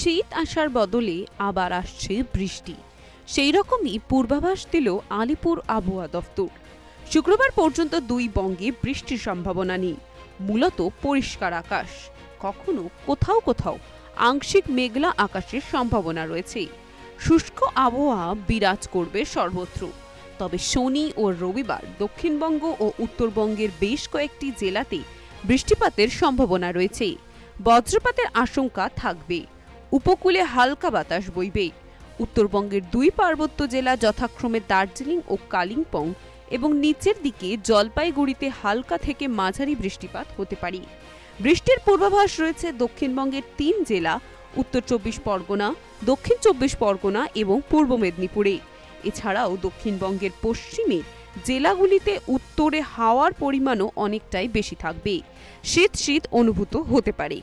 শীত আসার বদলে আবার আসছে বৃষ্টি। সেই রকমই পূর্বাভাস দিল আলিপুর আবহাওয়া দফতর। শুক্রবার পর্যন্ত দুই বঙ্গে বৃষ্টির সম্ভাবনা নেই। মূলত পরিষ্কার আকাশ, কখনো কোথাও কোথাও আংশিক মেঘলা আকাশের সম্ভাবনা রয়েছে। শুষ্ক আবহাওয়া বিরাজ করবে সর্বত্র। তবে শনি ও রবিবার দক্ষিণবঙ্গ ও উত্তরবঙ্গের বেশ কয়েকটি জেলাতে বৃষ্টিপাতের সম্ভাবনা রয়েছে। বজ্রপাতের আশঙ্কা থাকবে। উপকূলে হালকা বাতাস বইবে। উত্তরবঙ্গের দুই পার্বত্য জেলা যথাক্রমে দার্জিলিং ও কালিম্পং এবং নিচের দিকে জলপাইগুড়িতে হালকা থেকে মাঝারি বৃষ্টিপাত হতে পারে। বৃষ্টির পূর্বাভাস রয়েছে দক্ষিণবঙ্গের ৩ জেলা, উত্তর ২৪ পরগনা, দক্ষিণ ২৪ পরগনা এবং পূর্ব মেদিনীপুরে। এছাড়াও দক্ষিণবঙ্গের পশ্চিমে জেলাগুলিতে উত্তরে হাওয়ার পরিমাণও অনেকটাই বেশি থাকবে। শীত শীত অনুভূত হতে পারে।